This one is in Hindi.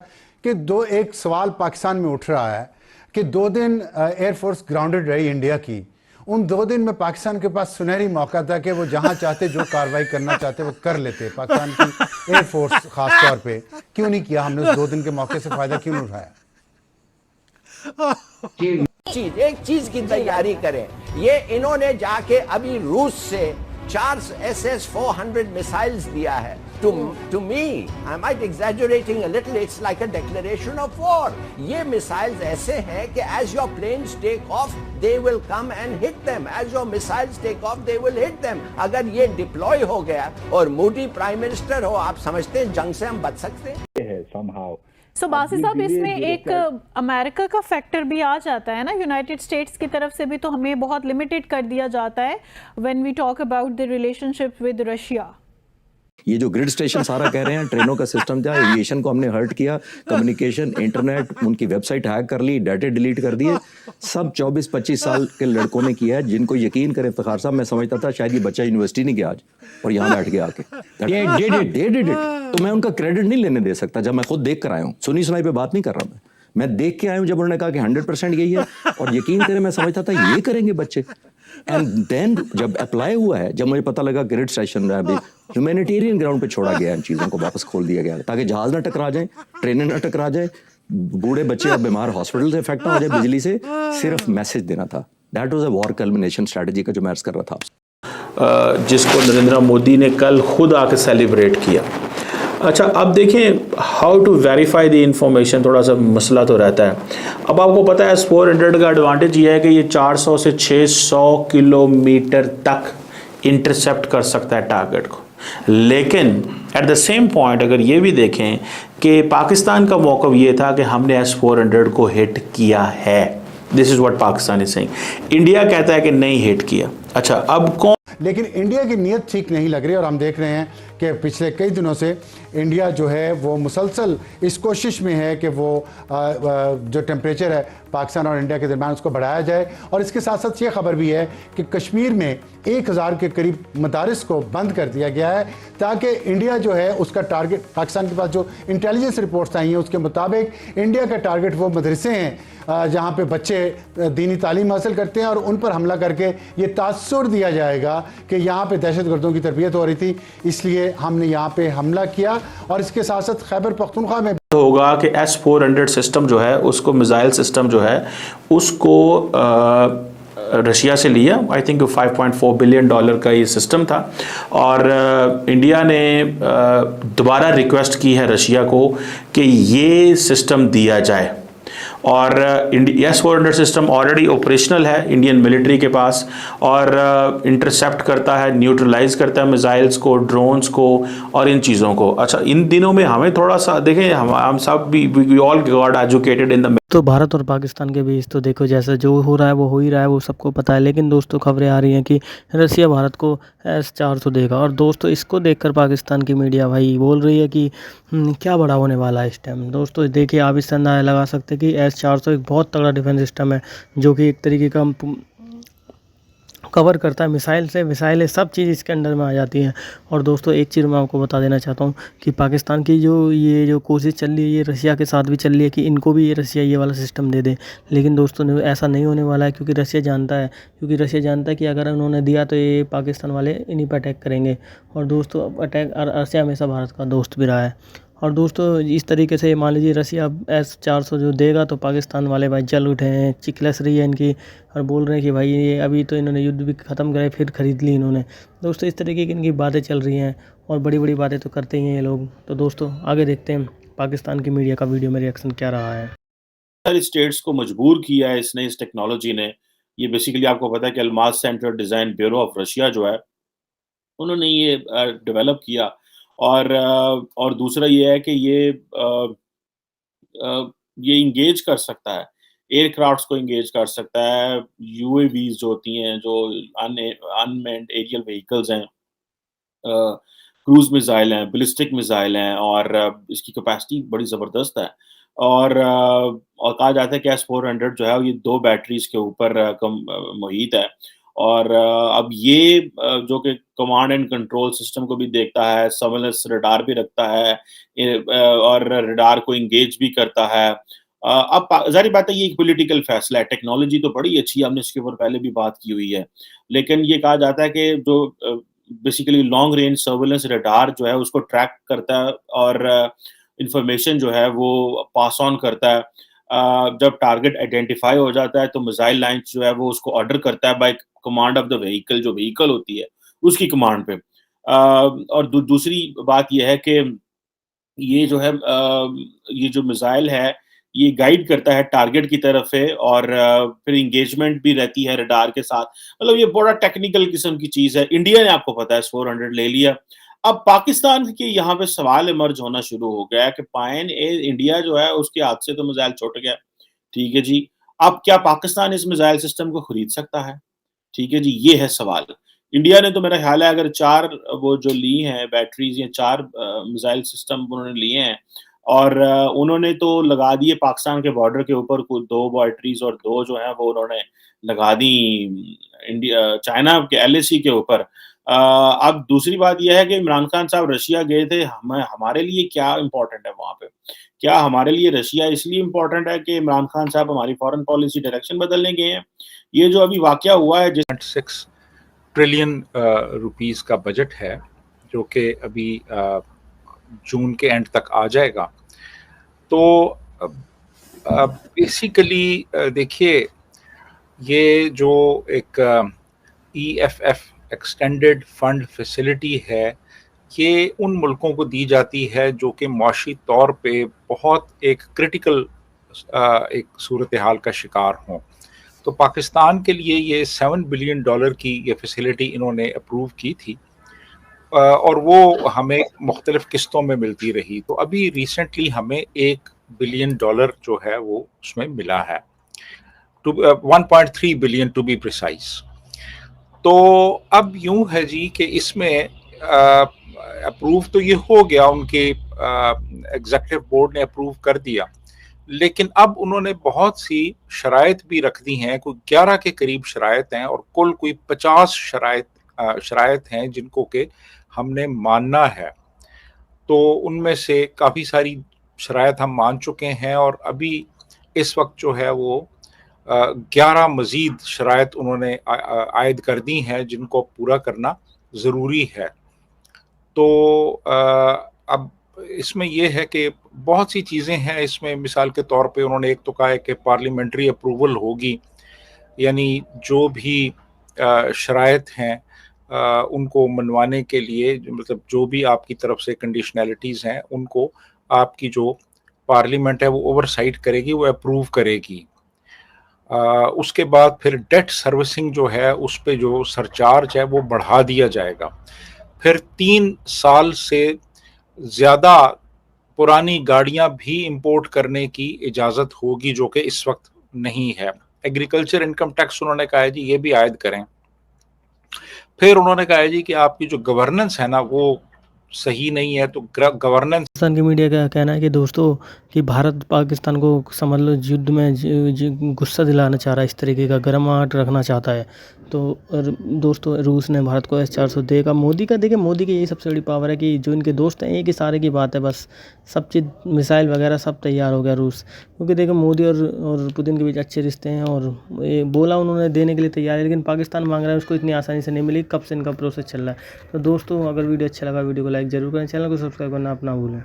कि एक सवाल पाकिस्तान में उठ रहा है कि 2 दिन एयरफोर्स ग्राउंडेड रही इंडिया की। उन 2 दिन में पाकिस्तान के पास सुनहरी मौका था कि वो जहां चाहते जो कार्रवाई करना चाहते वो कर लेते। पाकिस्तान की एयरफोर्स खास तौर पे क्यों नहीं किया? हमने उस 2 दिन के मौके से फायदा क्यों नहीं उठाया? एक चीज की तैयारी करें। ये इन्होंने जाके अभी रूस से 4 SS-400 मिसाइल्स दिया है। To me, I might exaggerating a little, it's like a declaration of war. ये missiles ऐसे हैं कि as your planes take off, they will come and hit them. As your missiles take off, they will hit them. अगर ये deploy हो गया और मोदी प्राइम मिनिस्टर हो, आप समझते हैं जंग से हम बच सकते हैं? somehow. बासी साहब, इसमें एक अमेरिका का फैक्टर भी आ जाता है ना, यूनाइटेड स्टेट्स की तरफ से भी तो हमें बहुत लिमिटेड कर दिया जाता है when we talk about the relationship with Russia. ये जो ग्रिड स्टेशन सारा कह रहे हैं, ट्रेनों का सिस्टम था, एविएशन को हमने हर्ट किया, कम्युनिकेशन, इंटरनेट, उनकी वेबसाइट हैक कर ली, डाटा डिलीट कर दिए, सब 24-25 साल के लड़कों ने किया है। जिनको यकीन करें इफ्तिखार साहब, मैं समझता था शायद ये बच्चा यूनिवर्सिटी नहीं गया आज और यहाँ बैठ गया आके। They did it। तो मैं उनका क्रेडिट नहीं लेने दे सकता जब मैं खुद देख कर आया हूँ। सुनी सुनाई पे बात नहीं कर रहा मैं देख के आया हूँ। जब उन्होंने कहा कि 100% यही है और यकीन करें मैं समझता था ये करेंगे बच्चे। एंड देन जब अप्लाई हुआ है, जब मुझे पता लगा ग्रिड स्टेशन में अभी ह्यूमैनिटेरियन ग्राउंड पे छोड़ा गया, इन चीज़ों को वापस खोल दिया गया ताकि जहाज ना टकरा जाए, ट्रेनें ना टकरा जाए, बूढ़े बच्चे और बीमार हॉस्पिटल से इफेक्ट ना हो जाए बिजली से, सिर्फ मैसेज देना था। That was a war culmination strategy का जो मैं अर्ज कर रहा था, जिसको नरेंद्र मोदी ने कल खुद आके सेलिब्रेट किया। अच्छा, अब देखें how to verify the information, थोड़ा सा मसला तो रहता है। अब आपको पता है S-400 का एडवांटेज ये है कि ये 400 से 600 किलोमीटर तक इंटरसेप्ट कर सकता है टारगेट को। लेकिन एट द सेम पॉइंट अगर ये भी देखें कि पाकिस्तान का मौक़िफ़ ये था कि हमने S-400 को हिट किया है, this is what Pakistan is saying. India कहता है कि नहीं हिट किया। अच्छा, अब कौन, लेकिन इंडिया की नीयत ठीक नहीं लग रही और हम देख रहे हैं कि पिछले कई दिनों से इंडिया जो है वो मुसलसल इस कोशिश में है कि वो जो टेम्परेचर है पाकिस्तान और इंडिया के दरमियान उसको बढ़ाया जाए। और इसके साथ साथ ये खबर भी है कि कश्मीर में 1000 के करीब मदारिस को बंद कर दिया गया है ताकि इंडिया जो है उसका टारगेट, पाकिस्तान के पास जो इंटेलिजेंस रिपोर्ट्स आई हैं उसके मुताबिक इंडिया का टारगेट वो मदरसे हैं जहाँ पे बच्चे दीनी तालीम हासिल करते हैं और उन पर हमला करके ये तासुर दिया जाएगा कि यहाँ पे दहशतगर्दों की तरबियत हो रही थी, इसलिए हमने यहाँ पे हमला किया। और इसके साथ साथ खैबर पख्तूनख्वा में होगा कि S-400 सिस्टम जो है उसको, मिसाइल सिस्टम जो है उसको रशिया से लिया। आई थिंक $5.4 बिलियन का ये सिस्टम था और इंडिया ने दोबारा रिक्वेस्ट की है रशिया को कि ये सिस्टम दिया जाए। और S-400 सिस्टम ऑलरेडी ऑपरेशनल है इंडियन मिलिट्री के पास और इंटरसेप्ट करता है, न्यूट्रलाइज करता है मिसाइल्स को, ड्रोन्स को और इन चीज़ों को। अच्छा, इन दिनों में हमें थोड़ा सा देखें, हम सब we all got educated in the, तो भारत और पाकिस्तान के बीच तो देखो जैसा जो हो रहा है वो हो ही रहा है, वो सबको पता है। लेकिन दोस्तों खबरें आ रही हैं कि रसिया भारत को S-400 देगा और दोस्तों इसको देखकर पाकिस्तान की मीडिया भाई बोल रही है कि क्या बड़ा होने वाला है इस टाइम। दोस्तों देखिए, आप इससे अंदाजा लगा सकते हैं कि S-400 एक बहुत तगड़ा डिफेंस सिस्टम है जो कि एक तरीके का कवर करता है, मिसाइलें सब चीज़ इसके अंडर में आ जाती हैं। और दोस्तों एक चीज़ मैं आपको बता देना चाहता हूँ कि पाकिस्तान की जो कोशिश चल रही है ये रशिया के साथ भी चल रही है कि इनको भी ये रशिया ये वाला सिस्टम दे दे। लेकिन दोस्तों ऐसा नहीं होने वाला है क्योंकि रशिया जानता है कि अगर उन्होंने दिया तो ये पाकिस्तान वाले इन्हीं पर अटैक करेंगे। और दोस्तों रशिया हमेशा भारत का दोस्त भी रहा है। और दोस्तों इस तरीके से मान लीजिए रसिया S-400 जो देगा तो पाकिस्तान वाले भाई जल उठे हैं, चिकलस रही है इनकी और बोल रहे हैं कि भाई ये अभी तो इन्होंने युद्ध भी ख़त्म करे फिर ख़रीद ली इन्होंने। दोस्तों इस तरीके की इनकी बातें चल रही हैं और बड़ी बड़ी बातें तो करते ही हैं ये लोग। तो दोस्तों आगे देखते हैं पाकिस्तान की मीडिया का वीडियो में रिएक्शन क्या रहा है। सारी स्टेट्स को मजबूर किया है इसने, इस टेक्नोलॉजी ने। ये बेसिकली आपको पता है कि Almas centre design bureau of Russia जो है उन्होंने ये डेवलप किया। और दूसरा ये है कि ये इंगेज कर सकता है, एयरक्राफ्ट्स को इंगेज कर सकता है, UAVs जो होती हैं, जो अनमैन्ड एरियल व्हीकल्स हैं, क्रूज मिसाइल हैं, बैलिस्टिक मिसाइल हैं और इसकी कैपेसिटी बड़ी ज़बरदस्त है। और कहा जाता है कि S-400 जो है ये 2 बैटरीज के ऊपर मुहित है और अब ये जो कि कमांड एंड कंट्रोल सिस्टम को भी देखता है, सर्वेलेंस रडार भी रखता है, और रडार को एंगेज भी करता है। अब ज़ाहिर बात है ये एक पॉलिटिकल फैसला है, टेक्नोलॉजी तो बड़ी अच्छी है, हमने इसके ऊपर पहले भी बात की हुई है। लेकिन ये कहा जाता है कि जो basically long range surveillance radar जो है उसको ट्रैक करता है और इंफॉर्मेशन जो है वो पास ऑन करता है। जब टारगेट आइडेंटिफाई हो जाता है तो मिसाइल लाइंस जो है वो उसको ऑर्डर करता है bye command of the vehicle, जो व्हीकल होती है उसकी कमांड पे। और दूसरी बात ये है कि ये जो है ये जो मिसाइल है ये गाइड करता है टारगेट की तरफ से, और फिर एंगेजमेंट भी रहती है रडार के साथ। मतलब ये बड़ा टेक्निकल किस्म की चीज़ है। इंडिया ने आपको पता है S-400 ले लिया। अब पाकिस्तान के यहाँ पे सवाल इमर्ज होना शुरू हो गया है कि पायन ए इंडिया जो है उसके हाथ से तो मिसाइल छूट गया, ठीक है जी। अब क्या पाकिस्तान इस मिसाइल सिस्टम को खरीद सकता है? ठीक है जी, ये है सवाल। इंडिया ने तो मेरा ख्याल है अगर 4 वो जो ली हैं बैटरीज़, या 4 मिसाइल सिस्टम उन्होंने लिए हैं, और उन्होंने तो लगा दिए पाकिस्तान के बॉर्डर के ऊपर, कुछ 2 बैटरीज़ और 2 जो हैं वो उन्होंने लगा दी चाइना के LAC के ऊपर। अब दूसरी बात ये है कि इमरान खान साहब रशिया गए थे, हमारे लिए क्या इम्पोर्टेंट है वहाँ पे? क्या हमारे लिए रशिया इसलिए इम्पोर्टेंट है कि इमरान खान साहब हमारी फॉरेन पॉलिसी डायरेक्शन बदलने गए हैं? ये जो अभी वाकया हुआ है 6 ट्रिलियन रुपीस का बजट है, जो कि अभी जून के एंड तक आ जाएगा। तो बेसिकली देखिए, ये जो एक EFF एक्सटेंडेड फंड फैसिलिटी है, ये उन मुल्कों को दी जाती है जो कि माशी तौर पे बहुत एक क्रिटिकल एक सूरत हाल का शिकार हों। तो पाकिस्तान के लिए ये $7 बिलियन की ये फैसिलिटी इन्होंने अप्रूव की थी, और वो हमें मुख्तलिफ किस्तों में मिलती रही। तो अभी रिसेंटली हमें $1 बिलियन जो है वो उसमें मिला है, 1.3 बिलियन टू बी प्रिसाइज। तो अब यूं है जी कि इसमें अप्रूव तो ये हो गया, उनके एग्जीक्यूटिव बोर्ड ने अप्रूव कर दिया, लेकिन अब उन्होंने बहुत सी शराइत भी रख दी हैं, कोई 11 के करीब शराइत हैं, और कुल कोई 50 शराइत हैं जिनको के हमने मानना है। तो उनमें से काफ़ी सारी शराइत हम मान चुके हैं, और अभी इस वक्त जो है वो 11 मज़ीद शराइत उन्होंने आयद कर दी हैं जिनको पूरा करना ज़रूरी है। तो अब इसमें यह है कि बहुत सी चीज़ें हैं इसमें। मिसाल के तौर पे उन्होंने एक तो कहा है कि पार्लियामेंट्री अप्रूवल होगी, यानी जो भी शराइत हैं उनको मनवाने के लिए, मतलब जो भी आपकी तरफ से कंडीशनैलिटीज़ हैं उनको आपकी जो पार्लियामेंट है वो ओवरसाइट करेगी, वो अप्रूव करेगी। उसके बाद फिर डेट सर्विसिंग जो है उस पे जो सरचार्ज है वो बढ़ा दिया जाएगा। फिर 3 साल से ज़्यादा पुरानी गाड़ियां भी इंपोर्ट करने की इजाज़त होगी, जो कि इस वक्त नहीं है। एग्रीकल्चर इनकम टैक्स उन्होंने कहा है जी ये भी आयद करें। फिर उन्होंने कहा है जी कि आपकी जो गवर्नेंस है ना वो सही नहीं है, तो गवर्नेंस। पाकिस्तान की मीडिया का कहना है कि दोस्तों कि भारत पाकिस्तान को समझ लो युद्ध में गुस्सा दिलाना चाह रहा है, इस तरीके का गर्माहट रखना चाहता है। तो और दोस्तों रूस ने भारत को S-400 देगा। मोदी का देखिए, मोदी की यही सबसे बड़ी पावर है कि जो इनके दोस्त हैं एक इशारे की बात है, बस सब चीज़ मिसाइल वगैरह सब तैयार हो गया रूस, क्योंकि देखो मोदी और पुतिन के बीच अच्छे रिश्ते हैं, और ये बोला उन्होंने देने के लिए तैयार है, लेकिन पाकिस्तान मांग रहा है, उसको इतनी आसानी से नहीं मिली। कब से इनका प्रोसेस चल रहा है। तो दोस्तों अगर वीडियो अच्छा लगा वीडियो को लाइक ज़रूर करें, चैनल को सब्सक्राइब करना अपना भूलें।